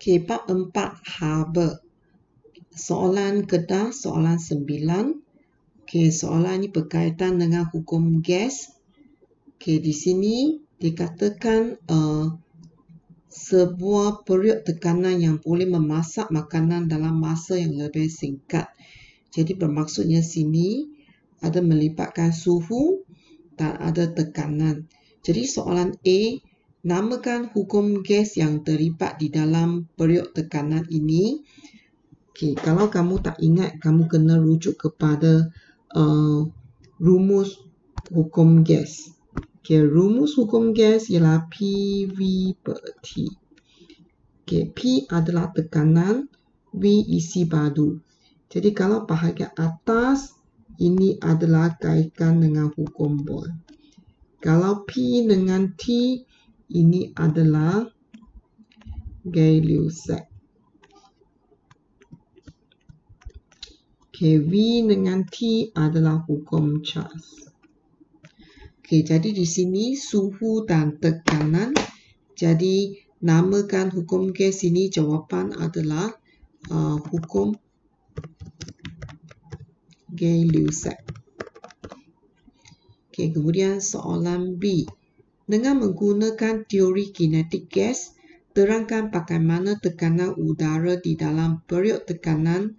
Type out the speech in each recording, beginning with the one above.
Okey, bab 4 haba. Soalan kedah, soalan 9. Okey, soalan ini berkaitan dengan hukum gas. Okey, di sini dikatakan sebuah period tekanan yang boleh memasak makanan dalam masa yang lebih singkat. Jadi bermaksudnya sini ada melibatkan suhu dan ada tekanan. Jadi soalan A, namakan hukum gas yang terlibat di dalam period tekanan ini. Okey, kalau kamu tak ingat, kamu kena rujuk kepada rumus hukum gas. Okey, rumus hukum gas ialah PV per T. Okey, P adalah tekanan, V isi padu. Jadi kalau bahagian atas, ini adalah kaitan dengan hukum Boyle. Kalau P dengan T, ini adalah Gay-Lussac. Okay, V dengan T adalah hukum Charles. Okay, jadi di sini suhu dan tekanan. Jadi namakan hukum gas ini, jawapan adalah hukum Gay-Lussac. Okay, kemudian soalan B. Dengan menggunakan teori kinetik gas, terangkan bagaimana tekanan udara di dalam period tekanan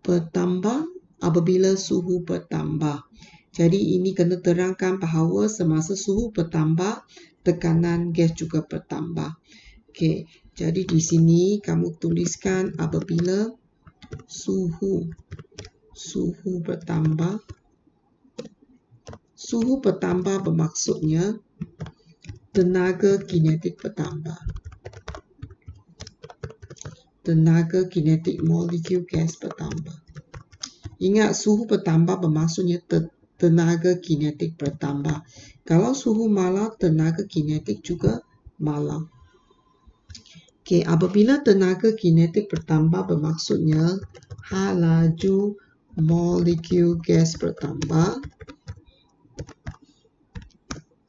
bertambah apabila suhu bertambah. Jadi ini kena terangkan bahawa semasa suhu bertambah, tekanan gas juga bertambah. Okey, jadi di sini kamu tuliskan apabila suhu bertambah. Suhu bertambah bermaksudnya tenaga kinetik bertambah. Tenaga kinetik molekul gas bertambah. Ingat, suhu bertambah bermaksudnya tenaga kinetik bertambah. Kalau suhu malar, tenaga kinetik juga malar. Okey, apabila tenaga kinetik bertambah bermaksudnya laju molekul gas bertambah.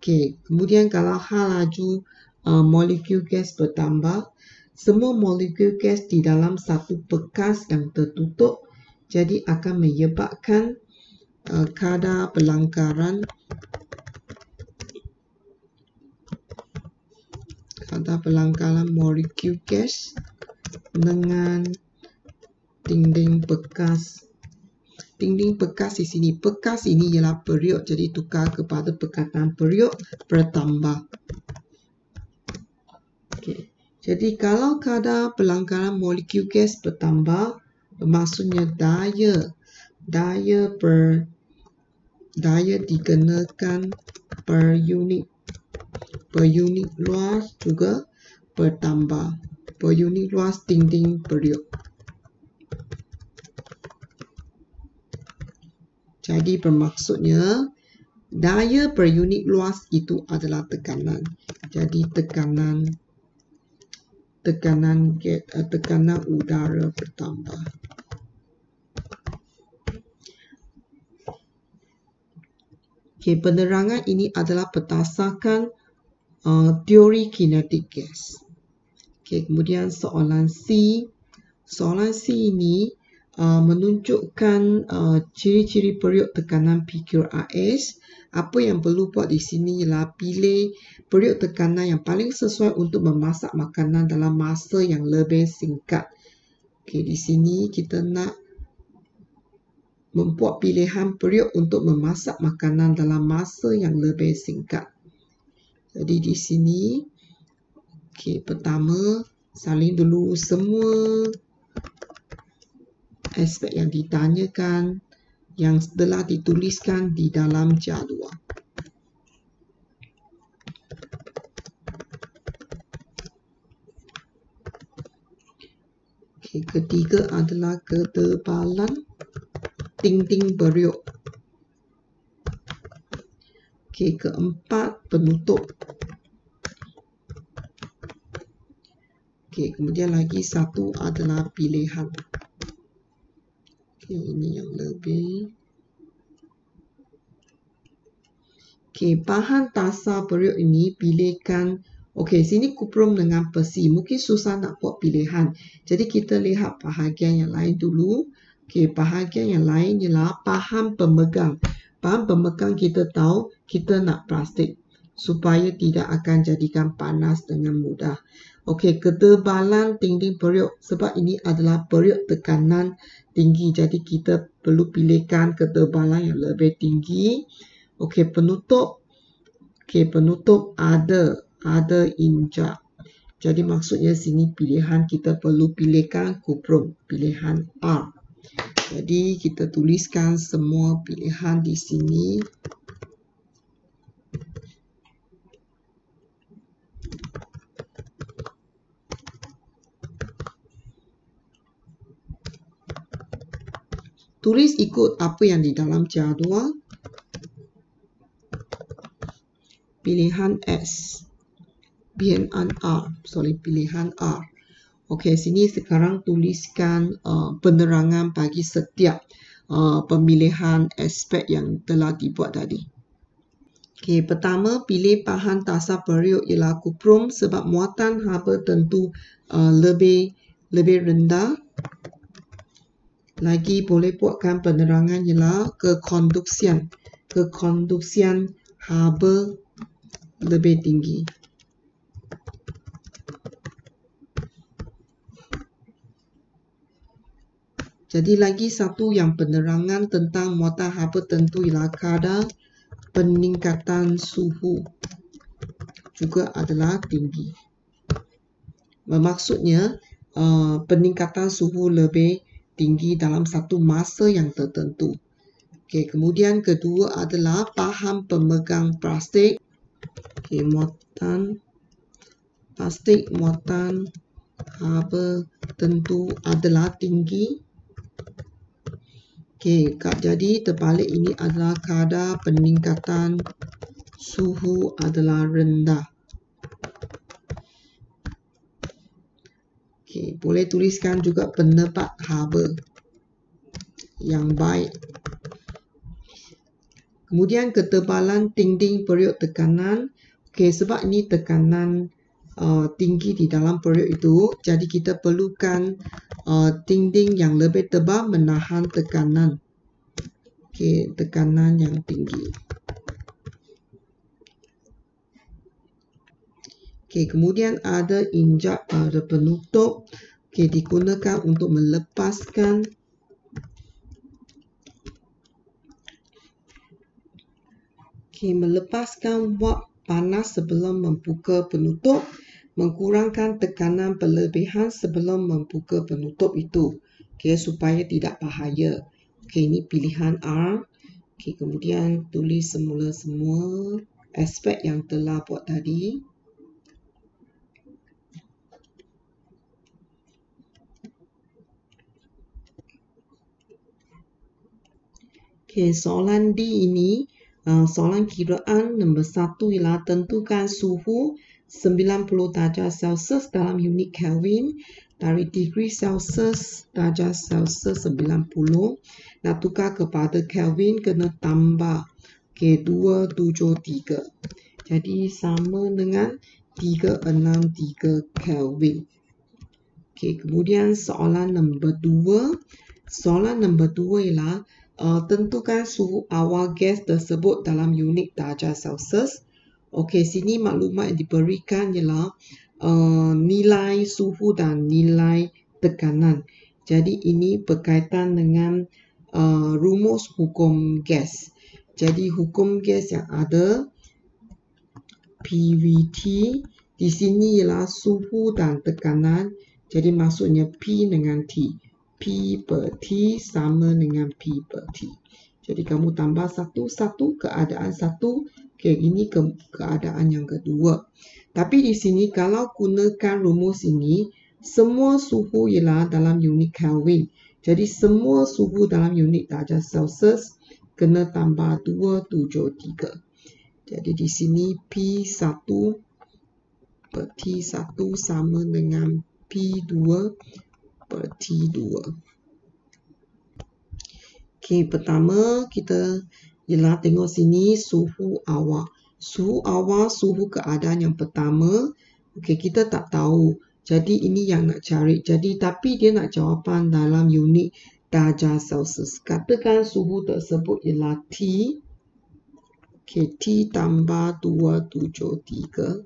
Okey, kemudian kalau laju molekul gas bertambah, semua molekul gas di dalam satu bekas yang tertutup, jadi akan menyebabkan kadar pelanggaran molekul gas dengan dinding bekas. Dinding bekas di sini. Bekas ini ialah period. Jadi tukar kepada perkataan period bertambah. Okay. Jadi kalau kadar pelanggaran molekul gas bertambah, maksudnya daya dikenakan per unit luas juga bertambah. Per unit luas dinding period. Jadi bermaksudnya daya per unit luas itu adalah tekanan. Jadi tekanan udara bertambah. Okay, penerangan ini adalah berdasarkan teori kinetik gas. Okay, kemudian soalan C. Soalan C ini menunjukkan ciri-ciri period tekanan PQRS. Apa yang perlu buat di sini ialah pilih period tekanan yang paling sesuai untuk memasak makanan dalam masa yang lebih singkat. Okey, di sini kita nak membuat pilihan period untuk memasak makanan dalam masa yang lebih singkat. Jadi di sini, okey, pertama salin dulu semua aspek yang ditanyakan yang telah dituliskan di dalam jadual. Okay, ketiga adalah ketebalan dinding period. Okay, keempat penutup. Okay, kemudian lagi satu adalah pilihan. Okay, ini yang lebih. Okay, bahan dasar period ini pilihkan Okey, sini kuprum dengan besi. Mungkin susah nak buat pilihan. Jadi kita lihat bahagian yang lain dulu. Okey, bahagian yang lain ialah bahan pemegang. Bahan pemegang kita tahu kita nak plastik supaya tidak akan jadikan panas dengan mudah. Okey, ketebalan dinding periuk. Sebab ini adalah periuk tekanan tinggi. Jadi kita perlu pilihkan ketebalan yang lebih tinggi. Okey, penutup. Okey, penutup ada injak. Jadi maksudnya sini pilihan kita perlu pilihkan kuprum, pilihan R. Jadi kita tuliskan semua pilihan di sini. Tulis ikut apa yang di dalam jadual. Pilihan S. Pilihan R. Okey, sini sekarang tuliskan penerangan bagi setiap pemilihan aspek yang telah dibuat tadi. Okey, pertama pilih bahan dasar periuk ialah kuprum sebab muatan haba tentu lebih rendah. Lagi boleh buatkan penerangan ialah kekonduksian haba lebih tinggi. Jadi lagi satu yang penerangan tentang muatan haba tentu ialah kadar peningkatan suhu juga adalah tinggi. Bermaksudnya peningkatan suhu lebih tinggi dalam satu masa yang tertentu. Okey, kemudian kedua adalah bahan pemegang plastik. Okey, muatan haba tentu adalah tinggi. Okey, jadi terbalik ini adalah kadar peningkatan suhu adalah rendah. Okey, boleh tuliskan juga penebat haba yang baik. Kemudian ketebalan dinding periuk tekanan. Okey, sebab ini tekanan tinggi di dalam periuk itu, jadi kita perlukan dinding yang lebih tebal menahan tekanan. Okey, tekanan yang tinggi. Okey, kemudian ada injak pada penutup. Okey, digunakan untuk melepaskan wap panas sebelum membuka penutup, mengurangkan tekanan berlebihan sebelum membuka penutup itu. Okey, supaya tidak bahaya. Okey, ini pilihan R. Okey, kemudian tulis semula semua aspek yang telah buat tadi. Okey, soalan D ini soalan kiraan nombor 1 ialah tentukan suhu 90 darjah Celsius dalam unit Kelvin dari degree Celsius darjah Celsius 90. Nak tukar kepada Kelvin kena tambah 273. Jadi sama dengan 363 Kelvin. Okey, kemudian soalan nombor 2. Soalan nombor 2 ialah tentukan suhu awal gas tersebut dalam unit darjah Celsius. Okey, sini maklumat yang diberikan ialah nilai suhu dan nilai tekanan. Jadi ini berkaitan dengan rumus hukum gas. Jadi hukum gas yang ada PVT di sini ialah suhu dan tekanan. Jadi maksudnya P dengan T. P per T sama dengan P per T. Jadi kamu tambah satu keadaan satu. Okey, ini keadaan yang kedua. Tapi di sini kalau gunakan rumus ini, semua suhu ialah dalam unit Kelvin. Jadi semua suhu dalam unit darjah Celsius kena tambah 273. Jadi di sini P1 per T1 sama dengan P2 per T2. Okey, pertama kita ialah tengok sini suhu awal. Suhu awal, suhu keadaan yang pertama. Okey, kita tak tahu. Jadi ini yang nak cari. Jadi tapi dia nak jawapan dalam unit darjah Celsius. Katakan suhu tersebut ialah T. Okey, T tambah 273.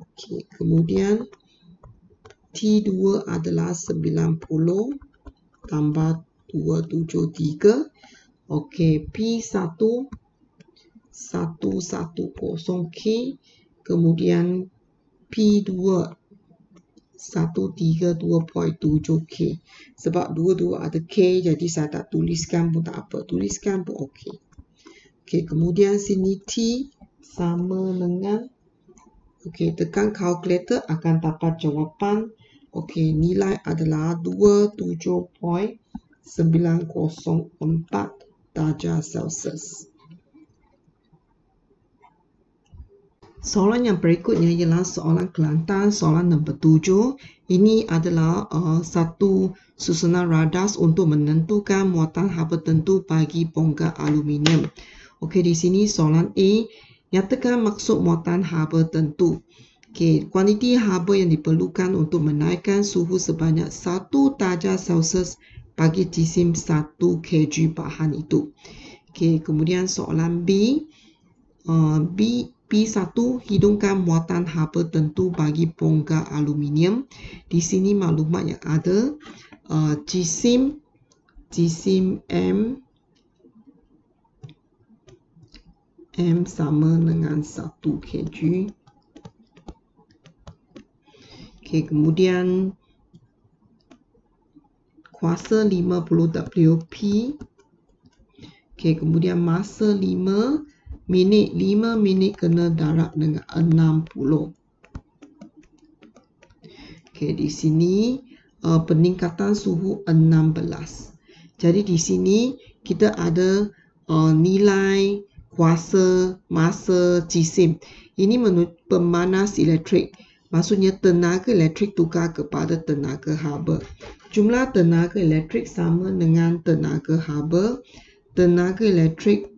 Okey, kemudian T2 adalah 90 tambah 273. Okey, P1 110K. Kemudian P2 132.7K. Sebab dua-dua ada K, jadi saya tak tuliskan pun tak apa. Tuliskan pun okey. Okey, kemudian sini T sama dengan, okey, tekan kalkulator akan dapat jawapan. Okey, nilai adalah 27.904 darjah Celsius. Soalan yang berikutnya ialah soalan Kelantan, soalan nombor 7. Ini adalah satu susunan radar untuk menentukan muatan haba tentu bagi bongkar aluminium. Okey, di sini soalan A, nyatakan maksud muatan haba tentu. Okey, kuantiti haba yang diperlukan untuk menaikkan suhu sebanyak 1 darjah Celsius bagi jisim 1 kg bahan itu. Okey, kemudian soalan B, P1, hidungkan muatan haba tentu bagi bongkar aluminium. Di sini maklumat yang ada, jisim M sama dengan 1 kg. Okey, kemudian kuasa 50 WP. Okey, kemudian masa 5 minit kena darab dengan 60. Okey, di sini peningkatan suhu 16. Jadi di sini kita ada nilai kuasa, masa, jisim. Ini menurut pemanas elektrik. Maksudnya tenaga elektrik tukar kepada tenaga haba. Jumlah tenaga elektrik sama dengan tenaga haba. Tenaga elektrik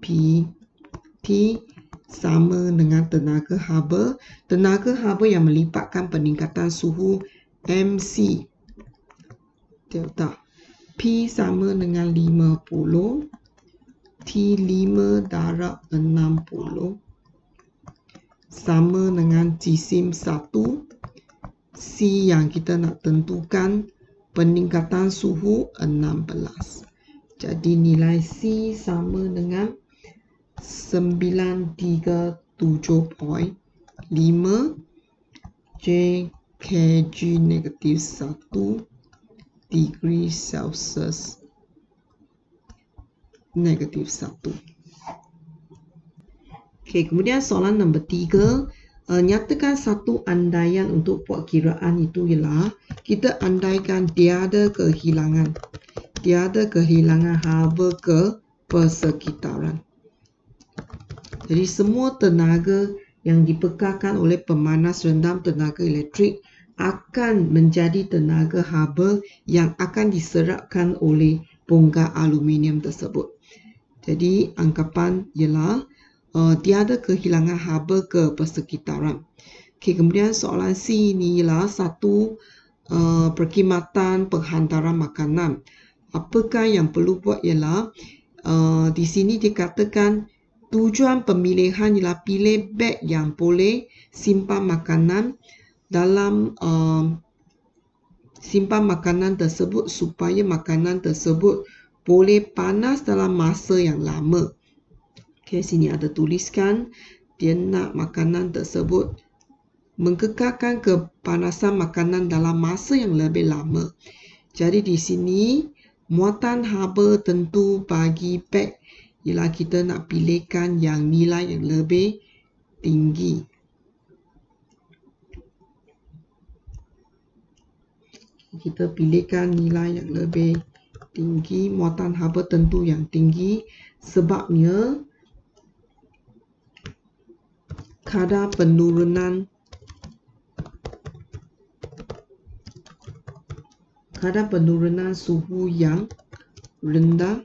T sama dengan tenaga haba. Tenaga haba yang melipatkan peningkatan suhu MC delta. P sama dengan 50. T5 darab 60 sama dengan jisim 1. C yang kita nak tentukan peningkatan suhu 16. Jadi nilai C sama dengan 937.5 J kg negatif 1 degree Celsius negatif 1. Okey, kemudian soalan nombor 3. Nyatakan satu andaian untuk buat kiraan itu ialah kita andaikan tiada kehilangan haba ke persekitaran. Jadi semua tenaga yang dibekalkan oleh pemanas rendam tenaga elektrik akan menjadi tenaga haba yang akan diserapkan oleh bongkar aluminium tersebut. Jadi anggapan ialah tiada kehilangan haba ke persekitaran. Okey, kemudian soalan C ini ialah satu perkhidmatan penghantaran makanan. Apakah yang perlu buat ialah di sini dikatakan tujuan pemilihan ialah pilih beg yang boleh simpan makanan dalam simpan makanan tersebut supaya makanan tersebut boleh panas dalam masa yang lama. Okey, sini ada tuliskan dia nak makanan tersebut mengekalkan kepanasan makanan dalam masa yang lebih lama. Jadi di sini muatan haba tentu bagi beg ialah kita nak pilihkan yang nilai yang lebih tinggi. Kita pilihkan nilai yang lebih tinggi, muatan haba tentu yang tinggi sebabnya kadar penurunan suhu yang rendah.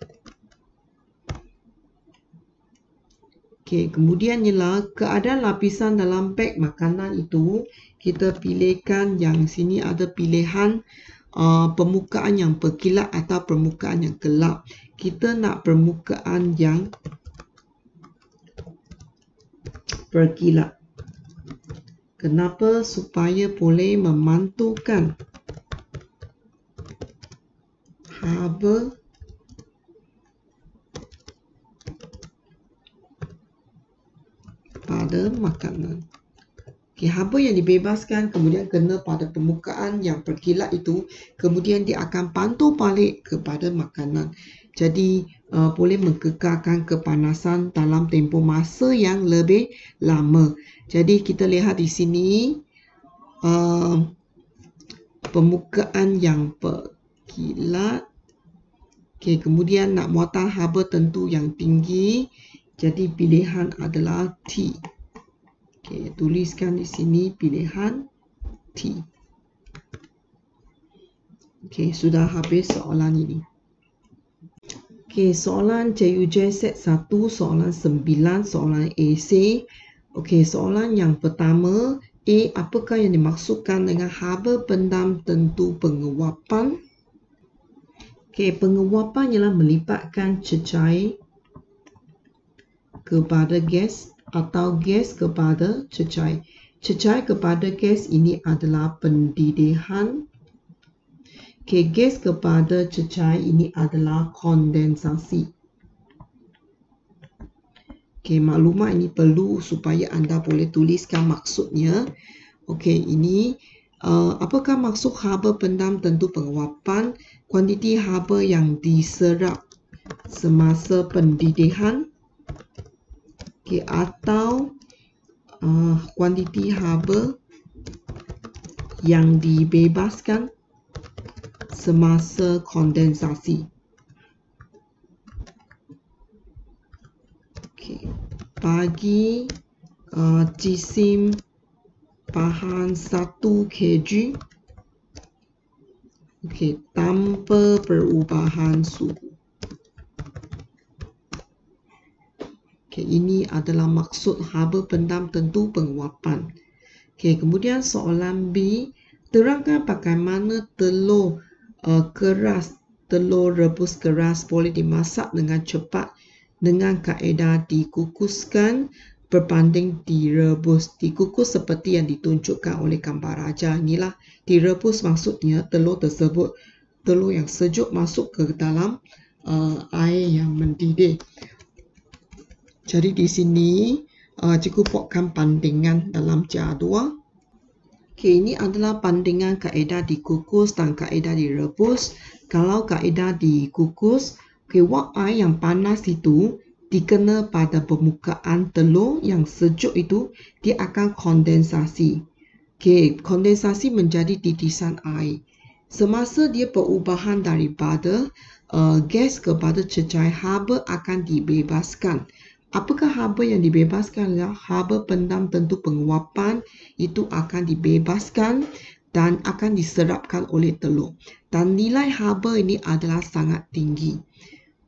Okey, kemudian ialah keadaan lapisan dalam beg makanan itu, kita pilihkan yang sini ada pilihan permukaan yang berkilat atau permukaan yang gelap. Kita nak permukaan yang berkilat. Kenapa? Supaya boleh memantulkan haba pada makanan. Okay, haba yang dibebaskan kemudian kena pada permukaan yang berkilat itu, kemudian dia akan pantul balik kepada makanan. Jadi boleh mengekalkan kepanasan dalam tempoh masa yang lebih lama. Jadi kita lihat di sini permukaan yang berkilat. Okay, kemudian nak muatan haba tentu yang tinggi. Jadi pilihan adalah T. Okay, tuliskan di sini pilihan T. Okay, sudah habis soalan ini. Okay, soalan CUJ set 1, soalan 9, soalan AC. Okay, soalan yang pertama, A, apakah yang dimaksudkan dengan haba pendam tentu penguapan? Okay, penguapan ialah melibatkan cecair kepada gas atau gas kepada cecair. Cecair kepada gas ini adalah pendidihan. Okay, gas kepada cecair ini adalah kondensasi. Okay, maklumat ini perlu supaya anda boleh tuliskan maksudnya. Okay, ini apakah maksud haba pendam tentu penguapan? Kuantiti haba yang diserap semasa pendidihan. Okay, atau kuantiti haba yang dibebaskan semasa kondensasi. Okay, bagi jisim bahan 1 kg, okay, tanpa perubahan suhu. Okay, ini adalah maksud haba pendam tentu penguapan. Okay, kemudian soalan B, terangkan bagaimana telur keras, telur rebus keras boleh dimasak dengan cepat dengan kaedah dikukuskan berbanding direbus. Dikukus seperti yang ditunjukkan oleh gambar raja. Inilah direbus, maksudnya telur tersebut, telur yang sejuk masuk ke dalam air yang mendidih. Jadi di sini cikgu buatkan bandingan dalam jadual. Okay, ini adalah bandingan kaedah dikukus dan kaedah direbus. Kalau kaedah dikukus, okay, wap air yang panas itu dikena pada permukaan telur yang sejuk itu, dia akan kondensasi. Okay, kondensasi menjadi titisan air. Semasa dia perubahan daripada gas kepada cecair, haba akan dibebaskan. Apakah haba yang dibebaskan? Haba pendam tentu penguapan itu akan dibebaskan dan akan diserapkan oleh telur. Dan nilai haba ini adalah sangat tinggi.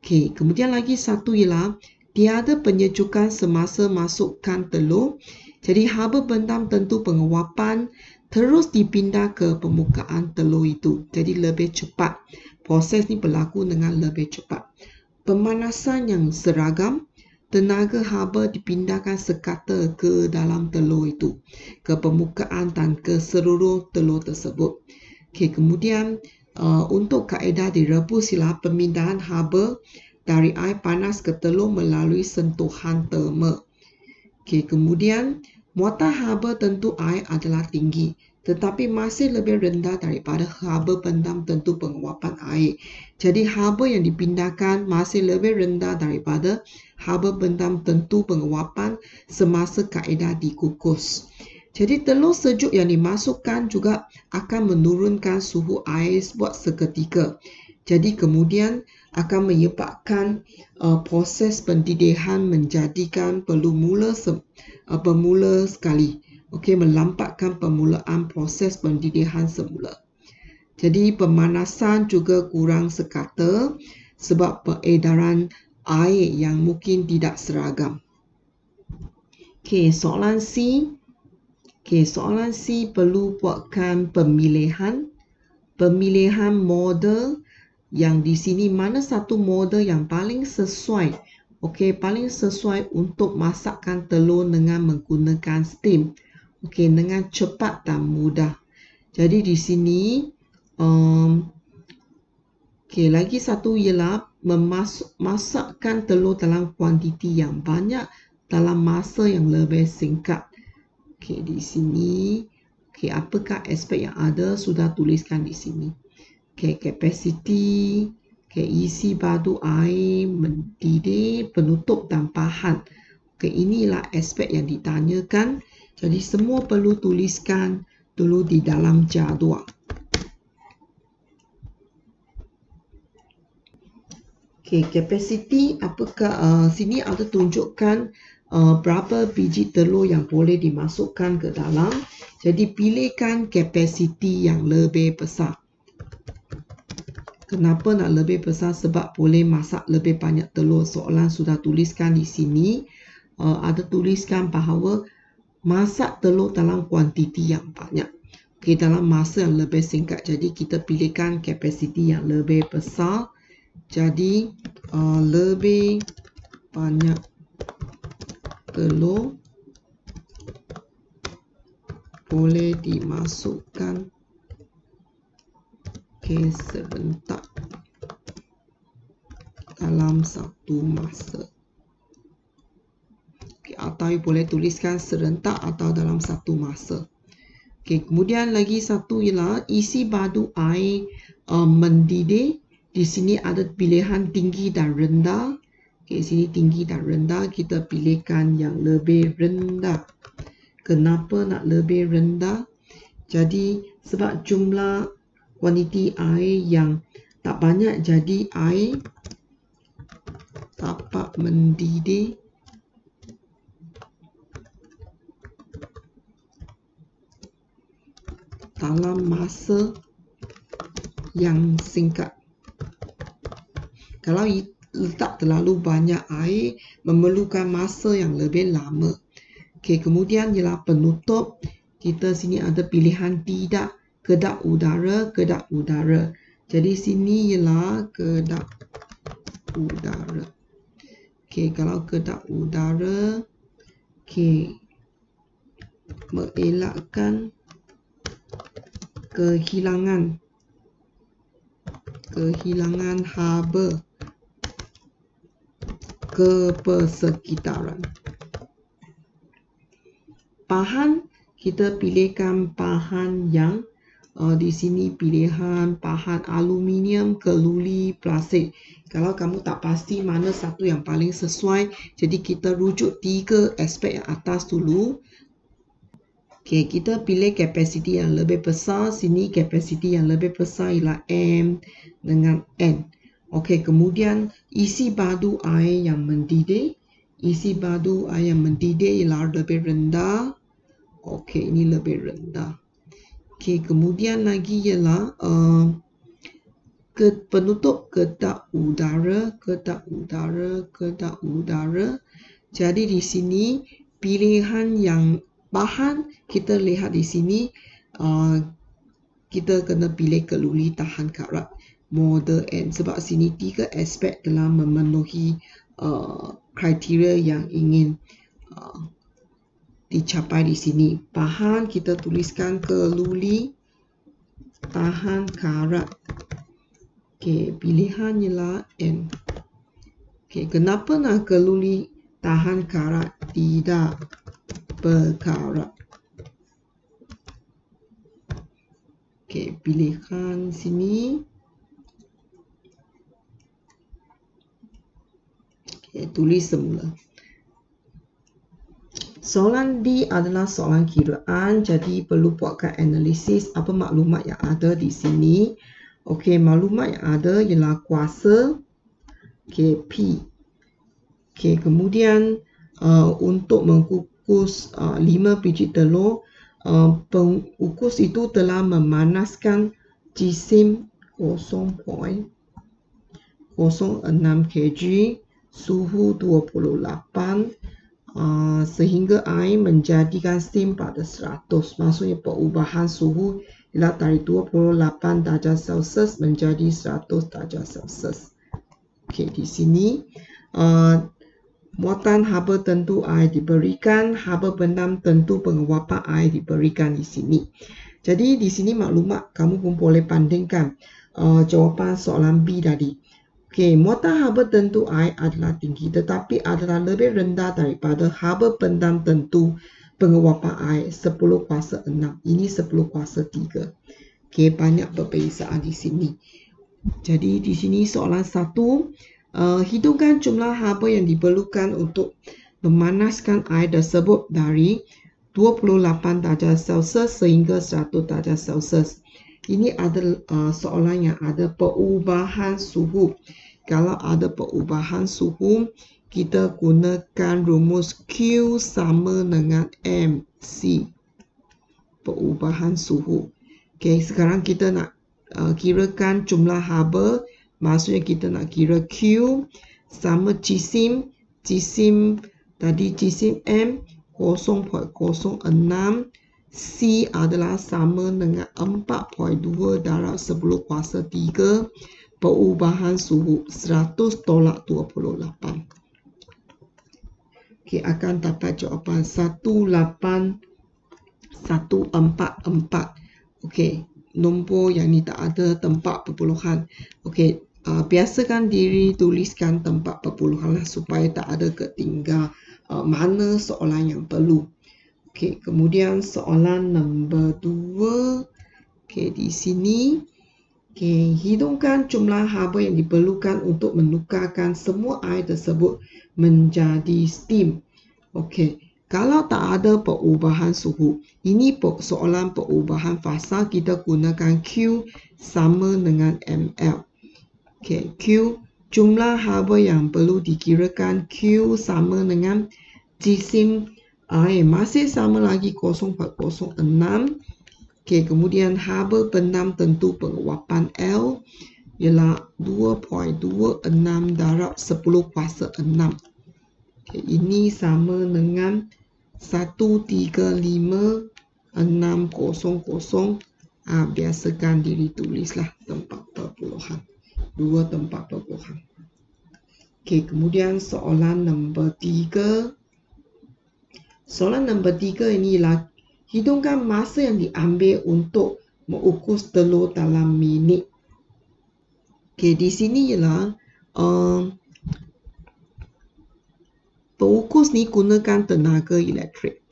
Okay, kemudian lagi satu ialah tiada penyejukan semasa masukkan telur. Jadi haba pendam tentu penguapan terus dipindah ke permukaan telur itu. Jadi lebih cepat. Proses ini berlaku dengan lebih cepat. Pemanasan yang seragam, tenaga haba dipindahkan sekata ke dalam telur itu, ke permukaan dan ke seluruh telur tersebut. Okay, kemudian untuk kaedah direbus ialah pemindahan haba dari air panas ke telur melalui sentuhan terma. Okay, kemudian muatan haba tentu air adalah tinggi, tetapi masih lebih rendah daripada haba pendam tentu penguapan air. Jadi haba yang dipindahkan masih lebih rendah daripada haba pendam tentu penguapan semasa kaedah dikukus. Jadi telur sejuk yang dimasukkan juga akan menurunkan suhu air buat seketika. Jadi kemudian akan menyebabkan proses pendidihan menjadikan bermula sekali. Okey, melambatkan permulaan proses pendidihan semula. Jadi pemanasan juga kurang sekata sebab peredaran air yang mungkin tidak seragam. Okey, soalan C. Okey, soalan C perlu buatkan pemilihan model yang di sini mana satu model yang paling sesuai. Okey, paling sesuai untuk masakkan telur dengan menggunakan steam. Okey, dengan cepat dan mudah. Jadi di sini okey, lagi satu ialah masakkan telur dalam kuantiti yang banyak dalam masa yang lebih singkat. Okey, di sini okey, apakah aspek yang ada sudah tuliskan di sini. Okey, kapasiti, okey, isi badu air, mendidih, penutup dan bahan. Okey, inilah aspek yang ditanyakan. Jadi semua perlu tuliskan dulu di dalam jadual. Okey, kapasiti apakah sini ada tunjukkan berapa biji telur yang boleh dimasukkan ke dalam. Jadi pilihkan kapasiti yang lebih besar. Kenapa nak lebih besar? Sebab boleh masak lebih banyak telur. Soalan sudah tuliskan di sini. Ada tuliskan bahawa masak telur dalam kuantiti yang banyak. Okey, dalam masa yang lebih singkat. Jadi kita pilihkan kapasiti yang lebih besar. Jadi lebih banyak telur boleh dimasukkan serentak dalam satu masa. Atau boleh tuliskan serentak atau dalam satu masa. Kemudian lagi satu ialah isi badu air mendidih. Di sini ada pilihan tinggi dan rendah. Sini tinggi dan rendah, kita pilihkan yang lebih rendah. Kenapa nak lebih rendah? Jadi sebab jumlah kuantiti air yang tak banyak, jadi air dapat mendidih dalam masa yang singkat. Kalau letak terlalu banyak air, memerlukan masa yang lebih lama. Kemudian ialah penutup. Kita sini ada pilihan tidak, kedap udara, kedap udara. Jadi sini ialah kedap udara. Kalau kedap udara, mengelakkan kehilangan haba ke persekitaran. Bahan, kita pilihkan bahan yang di sini pilihan bahan aluminium, keluli, plastik. Kalau kamu tak pasti mana satu yang paling sesuai, jadi kita rujuk 3 aspek yang atas dulu. Kita pilih kapasiti yang lebih besar. Sini kapasiti yang lebih besar ialah M dengan N. Kemudian isi badu air yang mendidih. Isi badu air yang mendidih ialah lebih rendah. Ini lebih rendah. Kemudian lagi ialah penutup kedap udara, kedap udara, kedap udara. Jadi di sini pilihan yang bahan, kita lihat di sini kita kena pilih keluli tahan karat model N, sebab sini 3 aspek telah memenuhi kriteria yang ingin dicapai di sini. Bahan kita tuliskan keluli tahan karat. Pilihan ialah N. Kenapa nak keluli tahan karat, tidak berkarat? Pilihan sini. Tulis semula. Soalan D adalah soalan kiraan, jadi perlu buatkan analisis apa maklumat yang ada di sini. Maklumat yang ada ialah kuasa P. Kemudian untuk mengukus 5 biji telur, pengukus itu telah memanaskan jisim 0.06 kg, suhu 28, sehingga air menjadikan steam pada 100. Maksudnya perubahan suhu ialah dari 28 darjah Celsius menjadi 100 darjah Celsius. Okey, di sini muatan haba tentu air diberikan, haba bendam tentu penguapan air diberikan di sini. Jadi di sini maklumat kamu pun boleh bandingkan jawapan soalan B tadi. Okey, muatan haba tentu air adalah tinggi tetapi adalah lebih rendah daripada haba bendam tentu penguapan air 10 kuasa 6. Ini 10 kuasa 3. Okey, banyak perbezaan di sini. Jadi di sini soalan 1, hitungkan jumlah haba yang diperlukan untuk memanaskan air tersebut dari 28 darjah Celsius sehingga 100 darjah Celsius. Ini adalah soalan yang ada perubahan suhu. Kalau ada perubahan suhu, kita gunakan rumus Q sama dengan MC. Perubahan suhu. Okey, sekarang kita nak kirakan jumlah haba. Maksudnya kita nak kira Q sama jisim. Jisim tadi jisim M 0.06. C adalah sama dengan 4.2 darab 10 kuasa 3. Perubahan suhu 100 tolak 28. Okey, akan dapat jawapan 18144. Okey, nombor yang ni tak ada tempat perpuluhan. Okey, biasakan diri tuliskan tempat perpuluhan lah supaya tak ada ketinggal mana soalan yang perlu. Okey, kemudian soalan nombor 2. Okey, di sini okey, hitungkan jumlah haba yang diperlukan untuk menukarkan semua air tersebut menjadi steam. Okey, kalau tak ada perubahan suhu, ini soalan perubahan fasa, kita gunakan Q sama dengan ml. Okey, Q jumlah haba yang perlu dikirakan, Q sama dengan jisim air masih sama lagi 0.06. Okey, kemudian haba bendam tentu penguapan L ialah 2.26 darab 10 kuasa 6. Okey, ini sama dengan 135,600. Biasakan diri tulislah tempat perpuluhan. 2 tempat perpuluhan. Okey, kemudian soalan nombor 3. Soalan nombor 3 ini ialah hitungkan masa yang diambil untuk mengukus telur dalam minit. Okey, di sini ialah pengukus ni gunakan tenaga elektrik.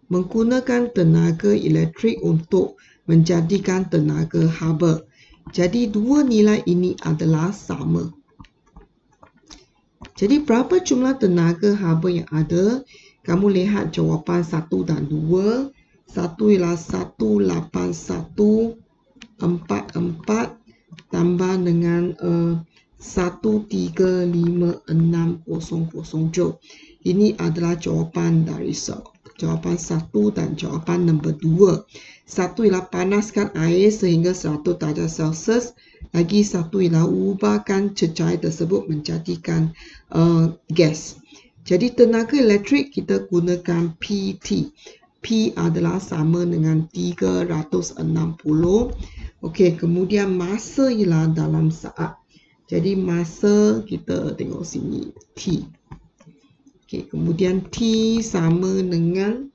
Menggunakan tenaga elektrik untuk menjadikan tenaga haba. Jadi dua nilai ini adalah sama. Jadi berapa jumlah tenaga haba yang ada? Kamu lihat jawapan 1 dan 2. 1 ialah 18144 tambah dengan 135,600. Ini adalah jawapan dari jawapan 1 dan jawapan nombor 2. 1 ialah panaskan air sehingga 100 darjah Celsius. Lagi 1 ialah ubahkan cecair tersebut menjadikan gas. Jadi tenaga elektrik kita gunakan PT. P adalah sama dengan 360. Okey, kemudian masa ialah dalam saat. Jadi masa kita tengok sini T. Okey, kemudian T sama dengan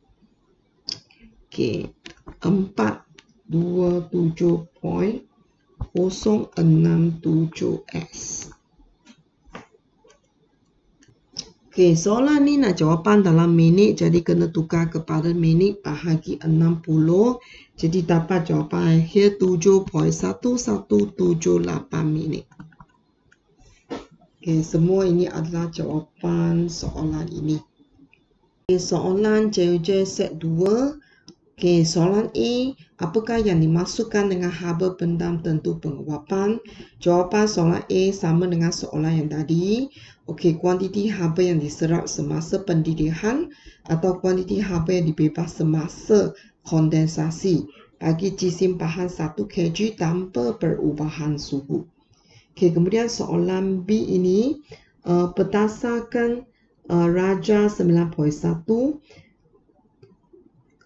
427.067S. Okey, soalan ni nak jawapan dalam minit, jadi kena tukar kepada minit bahagi 60. Jadi dapat jawapan akhir 7.1178 minit. Okey, semua ini adalah jawapan soalan ini. Okay, soalan JUJ set 2. Okey, soalan A, apakah yang dimasukkan dengan haba bendam tentu penguapan? Jawapan soalan A sama dengan soalan yang tadi. Okey, kuantiti haba yang diserap semasa pendidihan atau kuantiti haba yang dibebas semasa kondensasi bagi jisim bahan 1 kg tanpa perubahan suhu. Okey, kemudian soalan B ini berdasarkan Raja 9.1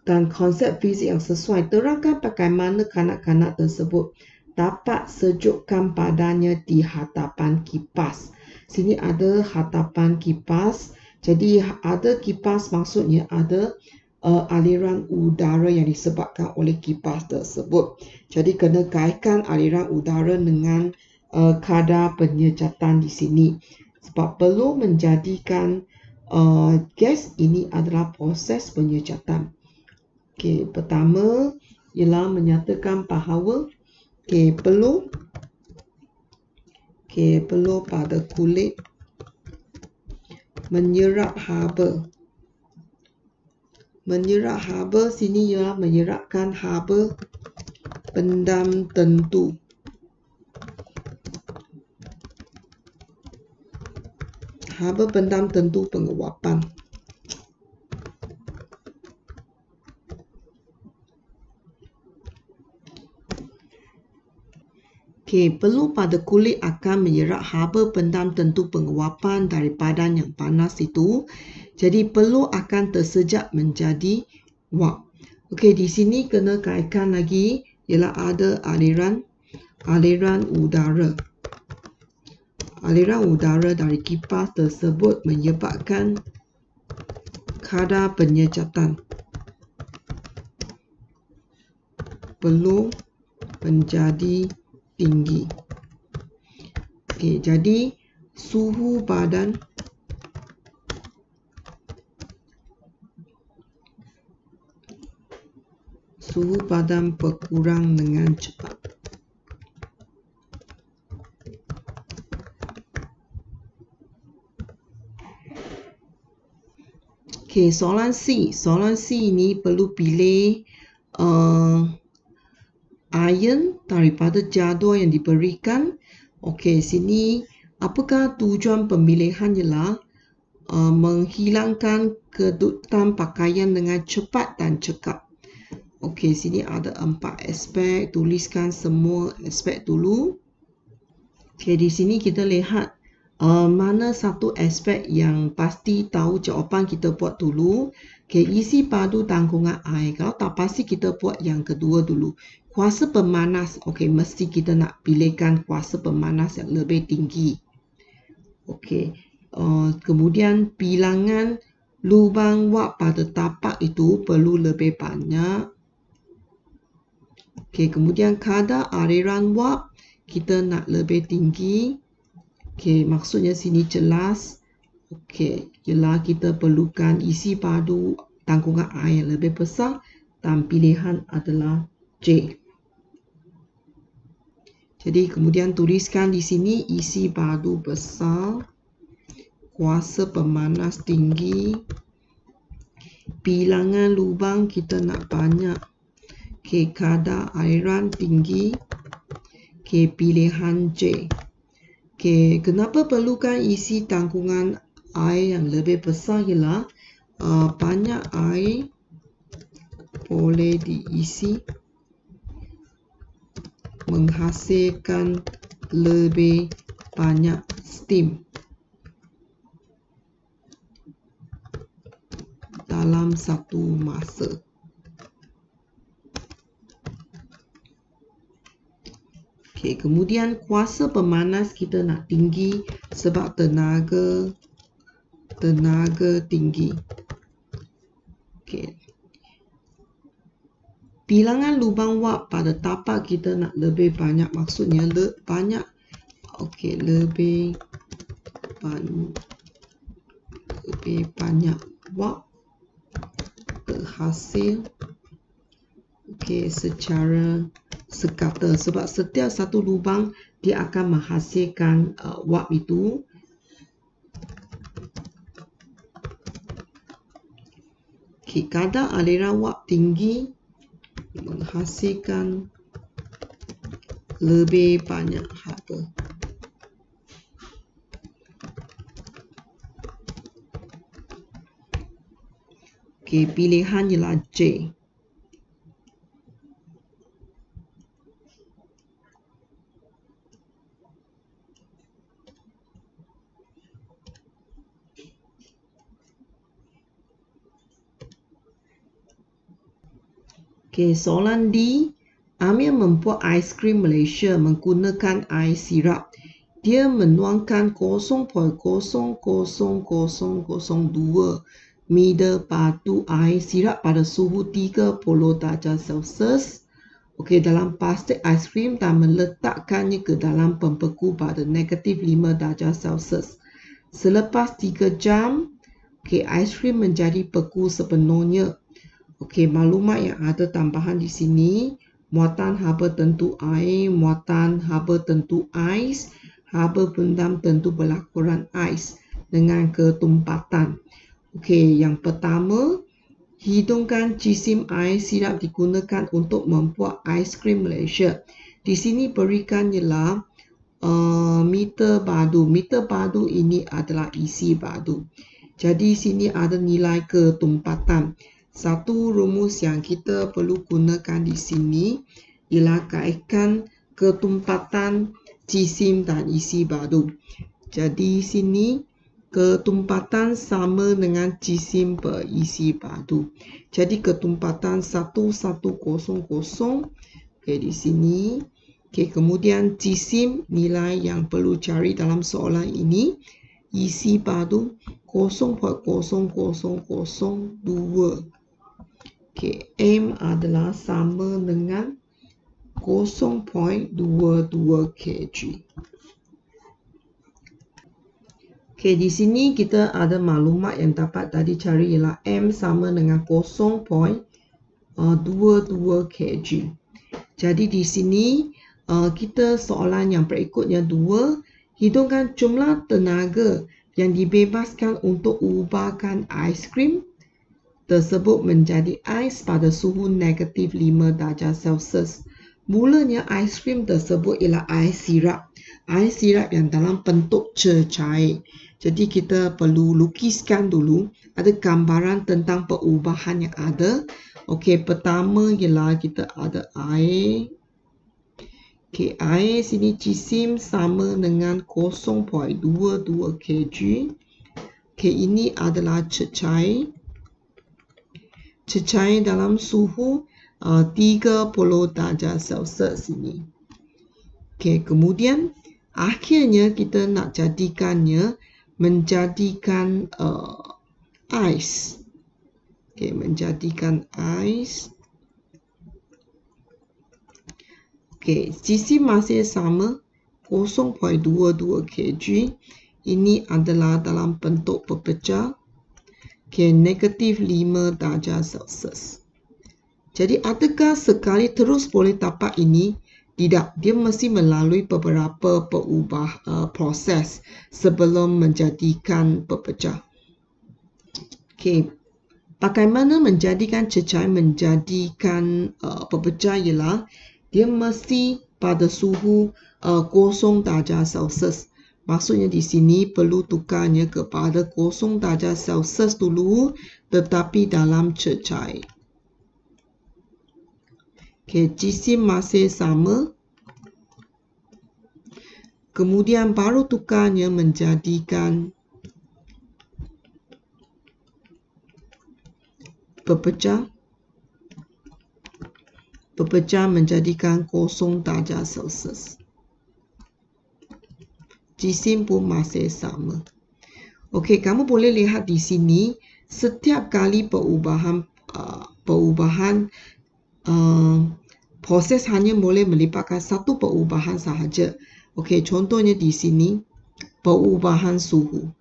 dan konsep fizik yang sesuai. Terangkan bagaimana kanak-kanak tersebut dapat sejukkan badannya di hadapan kipas. Sini ada hadapan kipas. Jadi ada kipas maksudnya ada aliran udara yang disebabkan oleh kipas tersebut. Jadi kena kaitkan aliran udara dengan kadar penyejatan di sini. Sebab perlu menjadikan gas ini adalah proses penyejatan. Okey, pertama ialah menyatakan bahawa peluh pada kulit menyerap haba. Menyerap haba sini ialah menyerapkan haba pendam tentu. Haba pendam tentu penguapan. Peluh pada kulit akan menyerap haba pendam tentu penguapan dari badan yang panas itu. Jadi peluh akan tersejak menjadi wap. Di sini kena kaitkan lagi ialah ada aliran udara. Aliran udara dari kipas tersebut menyebabkan kadar penyejatan peluh menjadi tinggi. Jadi suhu badan berkurang dengan cepat. Soalan C. Soalan C ini perlu pilih ion daripada jadual yang diberikan. Sini apakah tujuan pemilihan ialah menghilangkan kedudukan pakaian dengan cepat dan cekap. Sini ada 4 aspek. Tuliskan semua aspek dulu. Di sini kita lihat mana satu aspek yang pasti tahu jawapan kita buat dulu. Isi padu tanggungan air. Kalau tak pasti kita buat yang kedua dulu. Kuasa pemanas. Mesti kita nak pilihkan kuasa pemanas yang lebih tinggi. Kemudian bilangan lubang wap pada tapak itu perlu lebih banyak. Kemudian kadar aliran wap kita nak lebih tinggi. Maksudnya sini jelas. Ialah kita perlukan isi padu tanggungan air yang lebih besar dan pilihan adalah J. Jadi kemudian tuliskan di sini isi padu besar, kuasa pemanas tinggi, bilangan lubang kita nak banyak. Kadar aliran tinggi. Pilihan J. Kenapa perlukan isi tanggungan air yang lebih besar ialah banyak air boleh diisi menghasilkan lebih banyak steam dalam satu masa. Kemudian kuasa pemanas kita nak tinggi sebab tenaga tinggi. Bilangan lubang wap pada tapak kita nak lebih banyak. Maksudnya banyak. Lebih banyak wap terhasil secara sekata. Sebab setiap satu lubang dia akan menghasilkan wap itu. Kadar aliran wap tinggi menghasilkan lebih banyak haba. Pilihan ialah J. Okey, soalan D. Amir membuat aiskrim Malaysia menggunakan air sirap. Dia menuangkan 0.00002 meter batu air sirap pada suhu 30 darjah Celsius. Okey, dalam plastik aiskrim dan meletakkannya ke dalam pembeku pada -5 darjah Celsius. Selepas 3 jam, okey, aiskrim menjadi beku sepenuhnya. Okey, maklumat yang ada tambahan di sini, muatan haba tentu air, muatan haba tentu ais, haba pendam tentu berlakuran ais dengan ketumpatan. Okey, yang pertama, hidungkan jisim air sirap digunakan untuk membuat aiskrim Malaysia. Di sini berikan ialah meter badu. Meter badu ini adalah isi badu. Jadi sini ada nilai ketumpatan. Satu rumus yang kita perlu gunakan di sini ialah kaitkan ketumpatan jisim dan isi badu. Jadi sini ketumpatan sama dengan jisim berisi badu. Jadi ketumpatan 1100. Okey, di sini. Okey, kemudian jisim nilai yang perlu cari dalam soalan ini, isi badu 0.00002. Okey, M adalah sama dengan 0.22 kg. Okey, di sini kita ada maklumat yang dapat tadi cari ialah M sama dengan 0.22 kg. Jadi di sini kita soalan yang berikutnya 2, hidungkan jumlah tenaga yang dibebaskan untuk ubahkan aiskrim tersebut menjadi ais pada suhu -5 darjah Celsius. Mulanya aiskrim tersebut ialah air sirap. Air sirap yang dalam bentuk cecair. Jadi kita perlu lukiskan dulu. Ada gambaran tentang perubahan yang ada. Okey, pertama ialah kita ada air. Okey, air sini jisim sama dengan 0.22 kg. Okey, ini adalah cecair. Cecair dalam suhu 30 darjah Celsius ini. Okey, kemudian akhirnya kita nak jadikannya menjadikan ais. Okey, menjadikan ais. Okey, jisim masih sama 0.22 kg. Ini adalah dalam bentuk pepecah. Okey, -5 darjah Celsius. Jadi adakah sekali terus boleh dapat ini? Tidak, dia mesti melalui beberapa proses sebelum menjadikan pepecah. Okey, bagaimana menjadikan cecair menjadikan pepecah ialah dia mesti pada suhu 0 darjah Celsius. Maksudnya di sini perlu tukarnya kepada 0 darjah Celsius dulu, tetapi dalam cecair. Okey, jisim masih sama. Kemudian baru tukarnya menjadikan pepecah. Pepecah menjadikan 0 darjah Celsius. Jisim pun masih sama. Okey, kamu boleh lihat di sini setiap kali perubahan proses hanya boleh melibatkan satu perubahan sahaja. Okey, contohnya di sini perubahan suhu.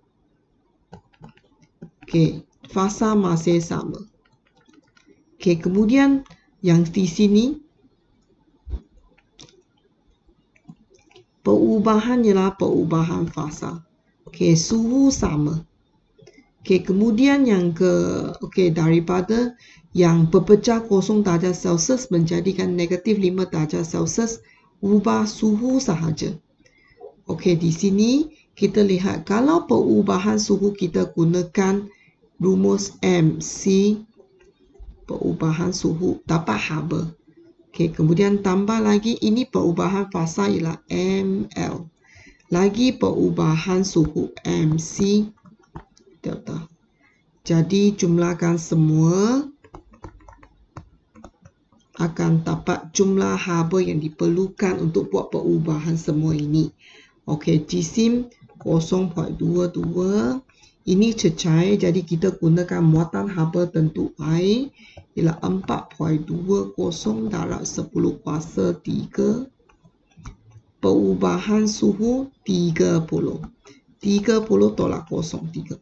Okey, fasa masih sama. Okey, kemudian yang di sini perubahan ialah perubahan fasa. Okey, suhu sama. Okey, kemudian yang daripada yang berpecah 0 darjah Celsius menjadikan -5 darjah Celsius, ubah suhu sahaja. Okey, di sini kita lihat kalau perubahan suhu kita gunakan rumus MC, perubahan suhu dapat haba. Okey, kemudian tambah lagi ini perubahan fasa ialah ML. Lagi perubahan suhu MC delta. Jadi jumlahkan semua. akan dapat jumlah haba yang diperlukan untuk buat perubahan semua ini. Okey, jisim 0.22 ini cecair, jadi kita gunakan muatan haba tentu air ialah 4.20 darab 10 kuasa 3. Perubahan suhu 30 tolak 0, 30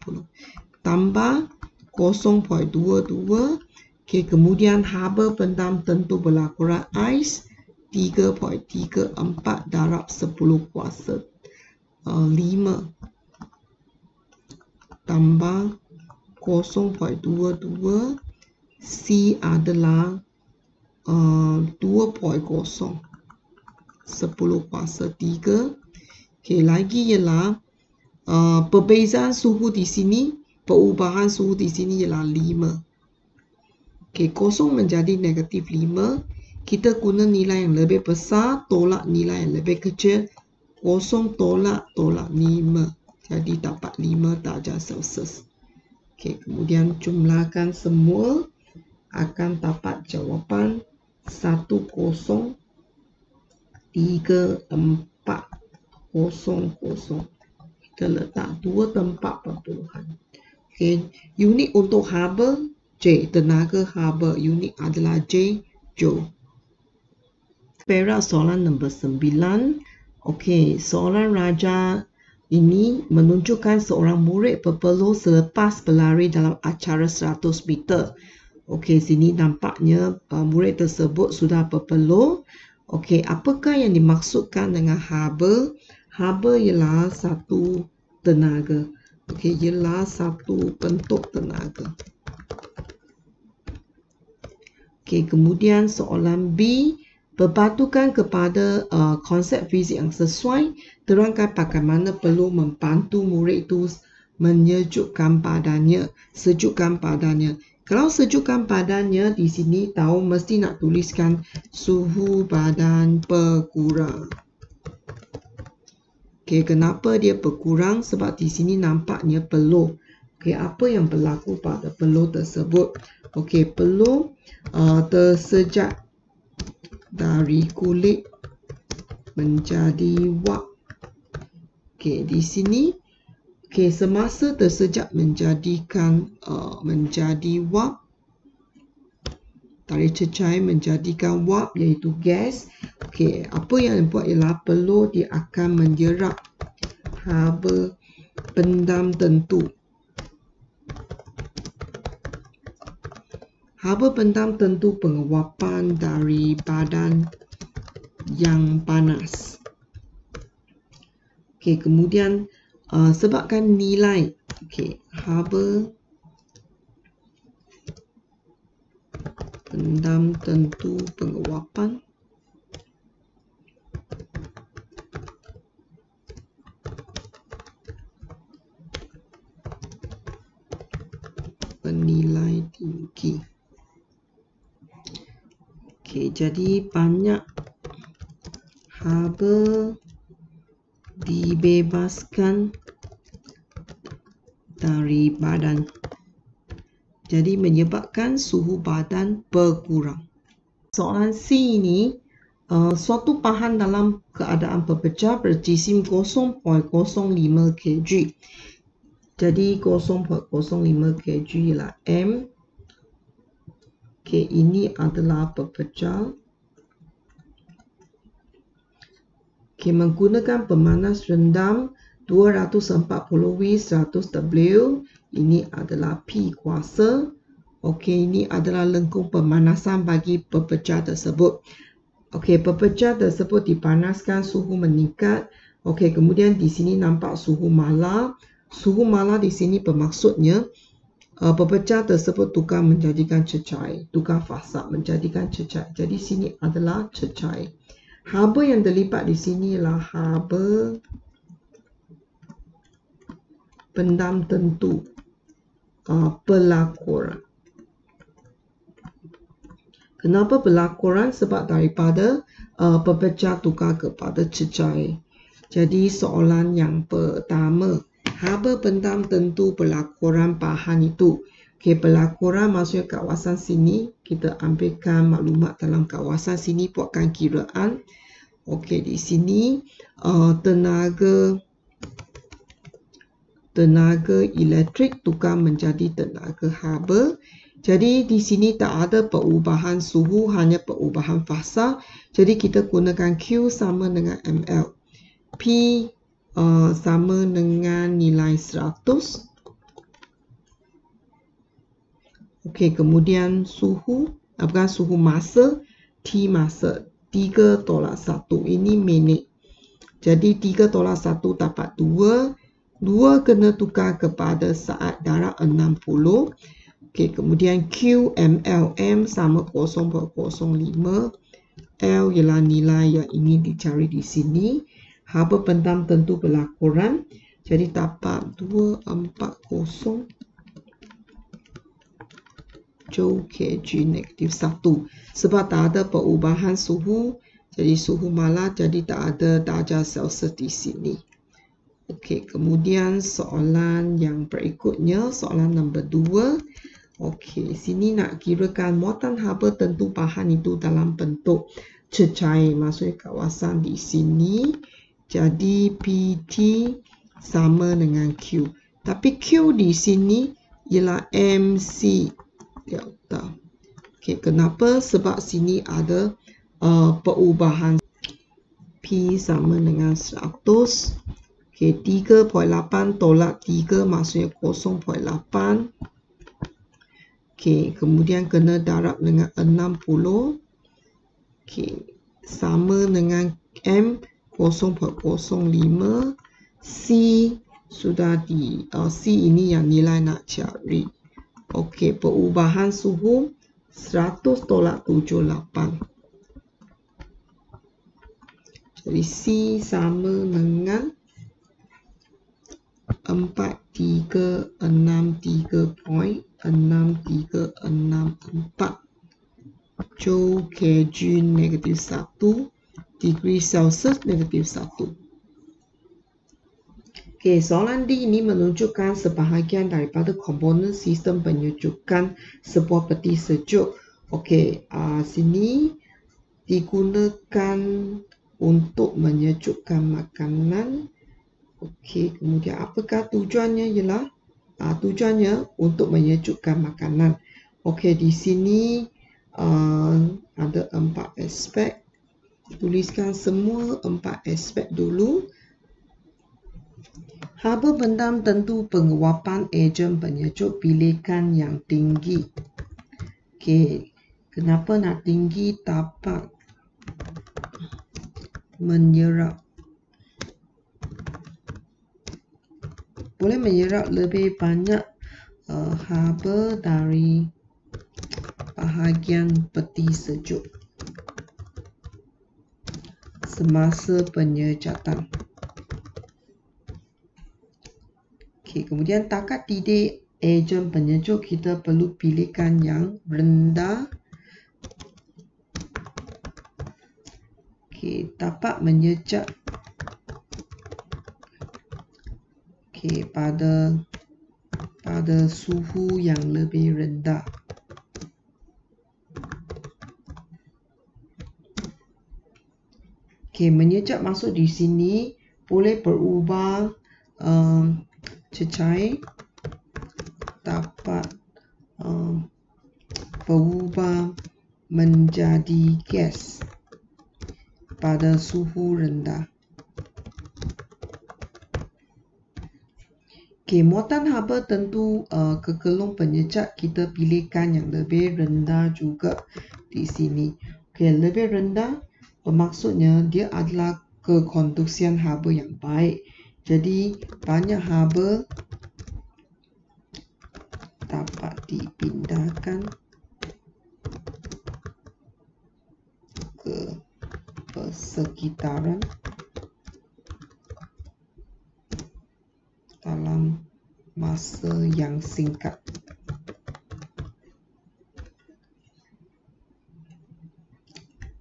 tambah 0.22. Okay, kemudian haba pendam tentu berlakuran ais 3.34 darab 10 kuasa 5 tambah 0.22. C adalah 2.0 10 kuasa 3. Okay, lagi ialah perbezaan suhu di sini, perubahan suhu di sini ialah 5. Okay, 0 menjadi negatif 5. Kita guna nilai yang lebih besar tolak nilai yang lebih kecil. 0 tolak 5. Jadi dapat 5 darjah Celsius. Okay, kemudian jumlahkan semua akan dapat jawapan 103400. Kita letak 2 tempat perpuluhan. Okay. Unit untuk haba J, tenaga haba. Unit adalah J, Joule. Perak soalan nombor 9. Okay, soalan raja ini menunjukkan seorang murid berpeluh selepas berlari dalam acara 100 meter. Okey, sini nampaknya murid tersebut sudah berpeluh. Okey, apakah yang dimaksudkan dengan haba? Haba ialah satu tenaga. Okey, ialah satu bentuk tenaga. Okey, kemudian soalan B, berpatukan kepada konsep fizik yang sesuai, terangkan bagaimana perlu membantu murid itu menyejukkan badannya, sejukkan badannya. Kalau sejukkan badannya di sini tahu mesti nak tuliskan suhu badan berkurang. Okey, kenapa dia berkurang? Sebab di sini nampaknya peluh. Okey, apa yang berlaku pada peluh tersebut? Okey, peluh tersejak dari kulit menjadi wap. Okey, di sini okey, semasa tersejak menjadi wap, dari cecair menjadikan wap iaitu gas. Okey, apa yang dibuat ialah peluh dia akan menyerap haba pendam tentu. Haba pendam tentu penguapan dari badan yang panas. Okey, kemudian sebabkan nilai haba pendam tentu penguapan bernilai tinggi. Okey, jadi banyak haba dibebaskan dari badan. Jadi menyebabkan suhu badan berkurang. Soalan C ini, suatu bahan dalam keadaan berpecah berjisim 0.05 kg. Jadi 0.05 kg ialah M. Okay, ini adalah berpecah. Okay, menggunakan pemanas rendam 240 W 100 W. Ini adalah P kuasa. Okey, ini adalah lengkung pemanasan bagi pepecah tersebut. Okey, pepecah tersebut dipanaskan, suhu meningkat. Okey, kemudian di sini nampak suhu malar. Suhu malar di sini bermaksudnya pepecah tersebut tukar menjadikan cecair, tukar fasa menjadikan cecair. Jadi sini adalah cecair. Haba yang terlibat di sini ialah haba pendam tentu pelakuran. Kenapa pelakuran? Sebab daripada pepecah tukar kepada cecair. Jadi soalan yang pertama, haba pendam tentu pelakuran bahan itu. Okey, pelakuran maksudnya kawasan sini. Kita ambilkan maklumat dalam kawasan sini, buatkan kiraan. Okey, di sini tenaga elektrik tukar menjadi tenaga haba. Jadi di sini tak ada perubahan suhu, hanya perubahan fasa. Jadi kita gunakan Q sama dengan ml. P sama dengan nilai 100. Okey, kemudian suhu, bukan suhu, masa, T masa, 3/1. Ini minit. Jadi 3/1 dapat 2. 2 kena tukar kepada saat darab 60. Okey, kemudian Q ml, M sama 0.05. L ialah nilai yang ingin dicari di sini. Haba pendam tentu pelakuran. Jadi dapat 240 Joule kg -1. Sebab tak ada perubahan suhu, jadi suhu malar, jadi tak ada darjah Celsius di sini. Okey, kemudian soalan yang berikutnya, soalan nombor 2. Okey, sini nak kirakan muatan haba tentu bahan itu dalam bentuk cecair, maksudnya kawasan di sini. Jadi PT sama dengan Q. Tapi Q di sini ialah MC delta. Okey, kenapa? Sebab sini ada perubahan. P sama dengan 100. Okey, 3.8 tolak 3 maksudnya 0.8. Okey, kemudian kena darab dengan 60. Okey, sama dengan M 0.05. C sudah C ini yang nilai nak cari. Okey, perubahan suhu 100 tolak 78. Jadi C sama dengan 4363.6364 Joule kg -1 degree Celsius -1. Okey, soalan D ini menunjukkan sebahagian daripada komponen sistem penyejukan sebuah peti sejuk. Okey, sini digunakan untuk menyejukkan makanan. Okey, kemudian apakah tujuannya? Ialah tujuannya untuk menyejukkan makanan. Okey, di sini ada 4 aspek. Tuliskan semua 4 aspek dulu. Haba pendam tentu penguapan ejen penyejuk bilikan yang tinggi. Okey, kenapa nak tinggi? Dapat menyerap. Boleh menyerap lebih banyak haba dari bahagian peti sejuk semasa penyejakan. Okey, kemudian takat didik ejen penyejuk, kita perlu pilihkan yang rendah. Okey, dapat menyejak pada suhu yang lebih rendah. Okey, menyejak masuk di sini boleh berubah cecair, dapat berubah menjadi gas pada suhu rendah. Okey, muatan haba tentu kekelung penyejak kita pilihkan yang lebih rendah juga di sini. Okey, lebih rendah bermaksudnya dia adalah kekonduksian haba yang baik. Jadi banyak haba dapat dipindahkan ke persekitaran dalam masa yang singkat.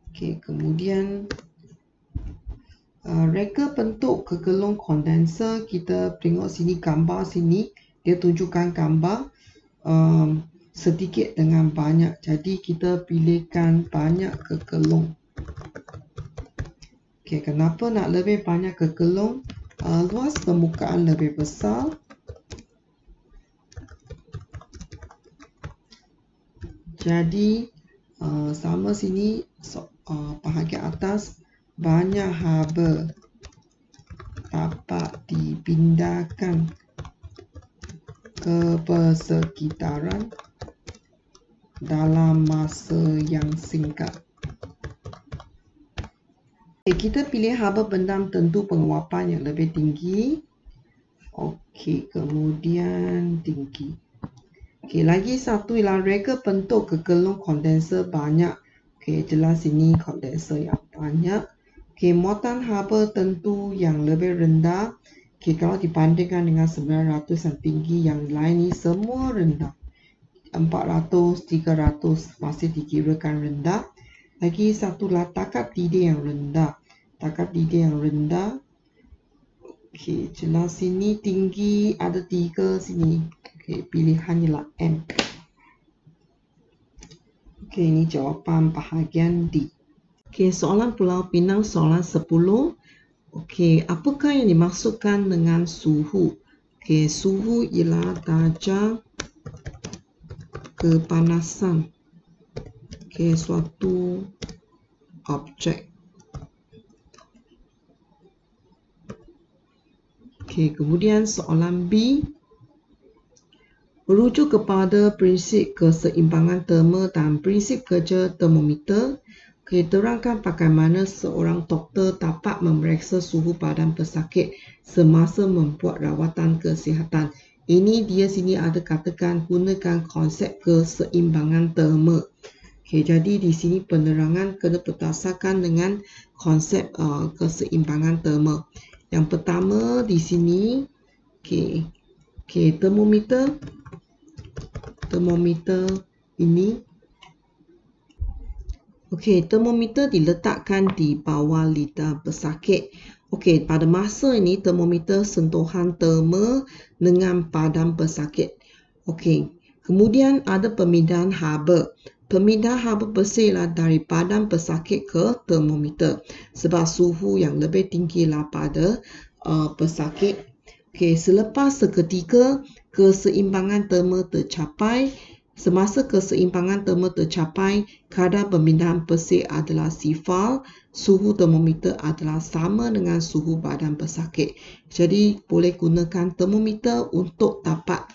Okey, kemudian reka bentuk kekelung kondenser, kita tengok sini gambar sini, dia tunjukkan gambar. sedikit dengan banyak. Jadi kita pilihkan banyak kekelung. Okey, kenapa nak lebih banyak kekelung? Luas permukaan lebih besar. Jadi sama sini bahagian atas banyak haba dapat dipindahkan ke persekitaran dalam masa yang singkat. Kita pilih haba pendam tentu penguapan yang lebih tinggi. Okey, kemudian tinggi. Okey, lagi satu ialah reka bentuk kekelung kondenser banyak. Okey, jelas ini kondenser yang banyak. Okey, muatan haba tentu yang lebih rendah. Okey, kalau dibandingkan dengan 900 yang tinggi, yang lain ni semua rendah. 400, 300 masih dikirakan rendah. Lagi satulah takat didih yang rendah. Takat didih yang rendah. Okey, jelas sini tinggi ada 3 sini. Okey, pilihan ialah M. Okey, ini jawapan bahagian D. Okey, soalan Pulau Pinang soalan 10. Okey, apakah yang dimaksudkan dengan suhu? Okey, suhu ialah darjah kepanasan. Okey, suatu objek. Okey, kemudian soalan B. Merujuk kepada prinsip keseimbangan terma dan prinsip kerja termometer, terangkan bagaimana seorang doktor dapat memeriksa suhu badan pesakit semasa membuat rawatan kesihatan. Ini dia sini ada katakan gunakan konsep keseimbangan terma. Okey, jadi di sini penerangan kena berdasarkan dengan konsep keseimbangan terma. Yang pertama di sini, termometer ini. Okey, termometer diletakkan di bawah lidah pesakit. Okey, pada masa ini termometer sentuhan terma dengan badan pesakit. Okey, kemudian ada pemindahan haba. Pemindahan haba bersihlah dari badan pesakit ke termometer sebab suhu yang lebih tinggilah pada pesakit. Okey, selepas seketika keseimbangan terma tercapai. Semasa keseimbangan terma tercapai, kadar pemindahan bersih adalah 0, suhu termometer adalah sama dengan suhu badan pesakit. Jadi boleh gunakan termometer untuk dapat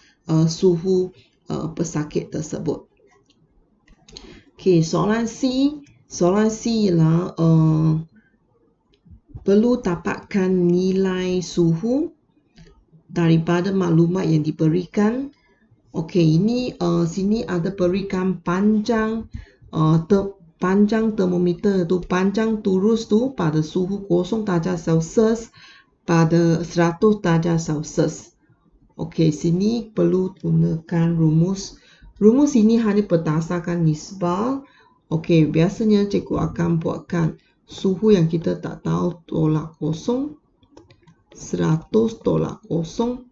suhu pesakit tersebut. Okey, soalan C. Soalan C ialah perlu dapatkan nilai suhu daripada maklumat yang diberikan. Okey, ini sini ada berikan panjang termometer tu, panjang turus tu pada suhu 0 darjah Celsius pada 100 darjah Celsius. Okey, sini perlu gunakan rumus. Rumus ini hanya berdasarkan nisbah. Okey, biasanya cikgu akan buatkan suhu yang kita tak tahu tolak 0, 100 tolak 0.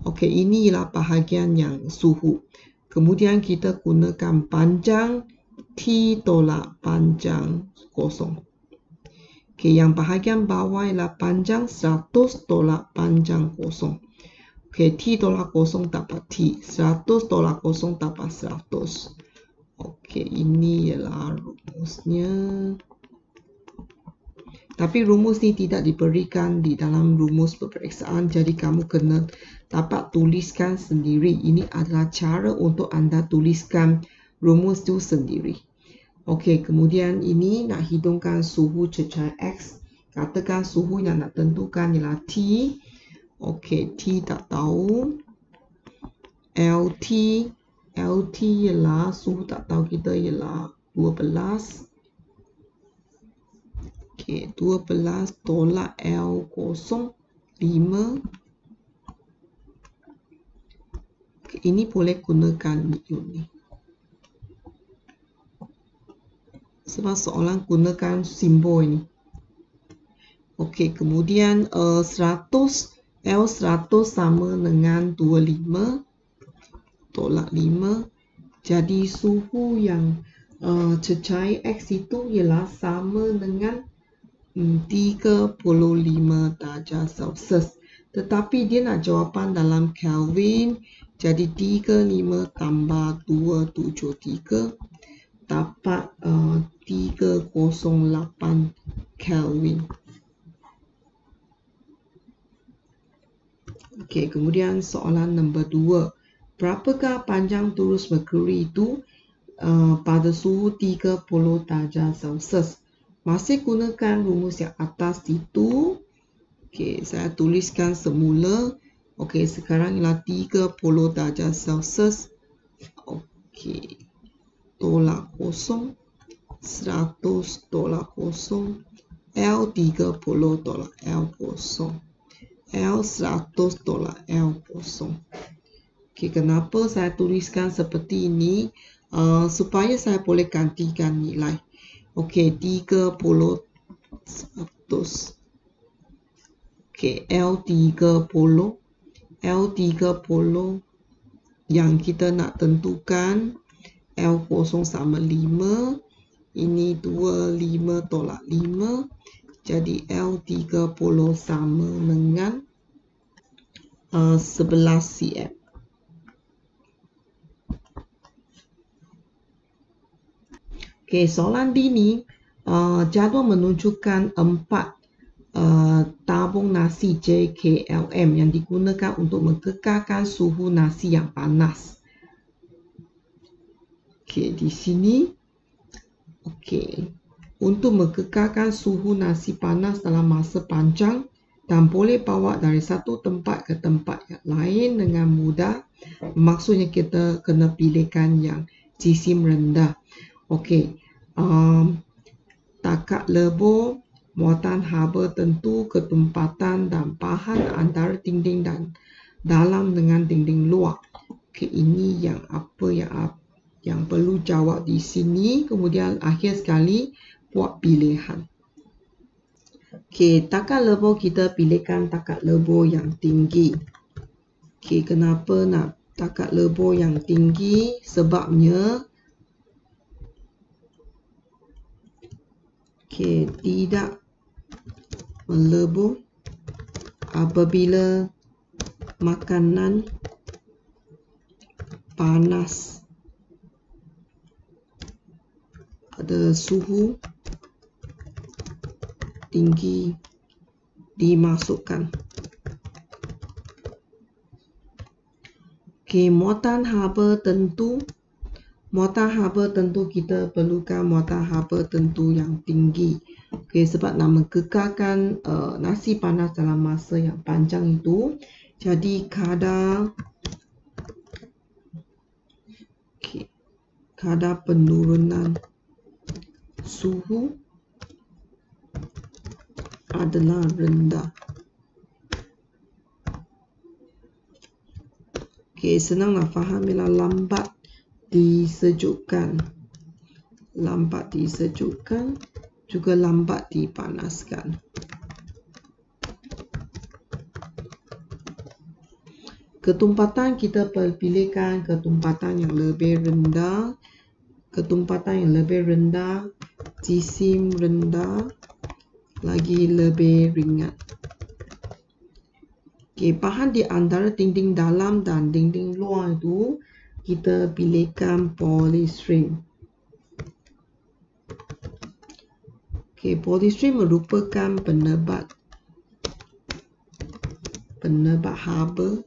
Okey, ini ialah bahagian yang suhu. Kemudian kita gunakan panjang T tolak panjang 0. Okey, yang bahagian bawah ialah panjang 100 tolak panjang 0. Okey, T tolak 0 dapat T. 100 tolak 0 dapat 100. Okey, ini ialah rumusnya. Tapi rumus ni tidak diberikan di dalam rumus peperiksaan, jadi kamu kena dapat tuliskan sendiri. Ini adalah cara untuk anda tuliskan rumus itu sendiri. Okey, kemudian ini nak hidungkan suhu cecair X. Katakan suhu yang nak tentukan ialah T. Okey, T tak tahu. LT ialah suhu tak tahu kita ialah 12. Okey, 12 tolak L0, 5. Okay, ini boleh gunakan unit. Sebab soalan gunakan simbol ini. Okey, kemudian 100, L100 sama dengan 25. tolak 5. Jadi suhu yang cecair X itu ialah sama dengan 35 darjah Celsius. Tetapi dia nak jawapan dalam Kelvin. Jadi 35 tambah 273 dapat 308 Kelvin. Okey, kemudian soalan nombor 2. Berapakah panjang turus merkuri itu pada suhu 30 darjah Celsius? Masih gunakan rumus yang atas itu. Okey, saya tuliskan semula. Okey, sekarang ialah 30 darjah Celsius. Okey, tolak kosong. 100 tolak kosong. L 30 tolak L kosong. L 100 tolak L kosong. Okey, kenapa saya tuliskan seperti ini? Supaya saya boleh gantikan nilai. Okey, 30 100. Okey, L30 yang kita nak tentukan L0 sama 5. Ini 25 tolak 5. Jadi L30 sama dengan 11 cm. Okey, soalan B ni jadual menunjukkan 4 tabung nasi JKLM yang digunakan untuk mengekalkan suhu nasi yang panas. Okey, di sini. Okey, untuk mengekalkan suhu nasi panas dalam masa panjang dan boleh bawa dari satu tempat ke tempat yang lain dengan mudah, maksudnya kita kena pilihkan yang jisim rendah. Okey, takat lebur, muatan haba tentu, ketumpatan dan bahan antara dinding dan dalam dengan dinding luar. Okey, ini yang yang perlu jawab di sini. Kemudian akhir sekali buat pilihan. Okey, takat lebur kita pilihkan takat lebur yang tinggi. Okey, kenapa nak takat lebur yang tinggi? Sebabnya tidak melebur apabila makanan panas, ada suhu tinggi dimasukkan. Okey, muatan haba tentu. Muatan haba tentu kita perlukan muatan haba tentu yang tinggi. Okey, sebab nak mengekalkan nasi panas dalam masa yang panjang itu. Jadi kadar penurunan suhu adalah rendah. Okey, senang nak faham ialah lambat disejukkan. Lambat disejukkan juga lambat dipanaskan. Ketumpatan kita pilihkan ketumpatan yang lebih rendah. Ketumpatan yang lebih rendah, jisim rendah, lagi lebih ringan. Okey, bahan di antara dinding dalam dan dinding luar itu kita pilihkan polystyrene. Okey, polystyrene merupakan penebat haba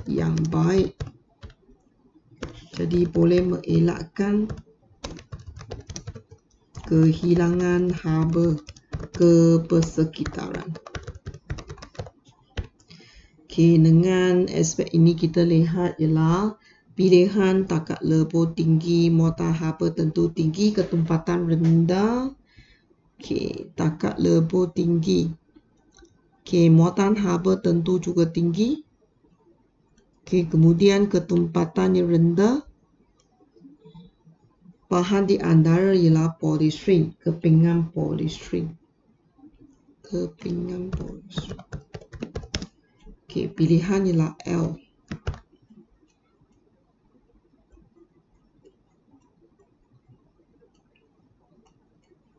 yang baik. Jadi boleh mengelakkan kehilangan haba ke persekitaran. Okey, dengan aspek ini kita lihat ialah pilihan takat lebur tinggi, muatan haba tentu tinggi, ketumpatan rendah. Okey, takat lebur tinggi. Okey, muatan haba tentu juga tinggi. Okey, kemudian ketumpatan yang rendah. Bahan di antara ialah polystyrene, kepingan polystyrene. Kepingan polystyrene. Okey, pilihan ialah L.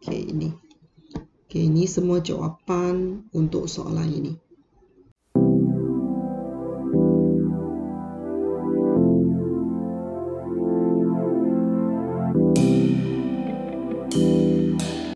Okey, ini. Okey, ini semua jawapan untuk soalan ini.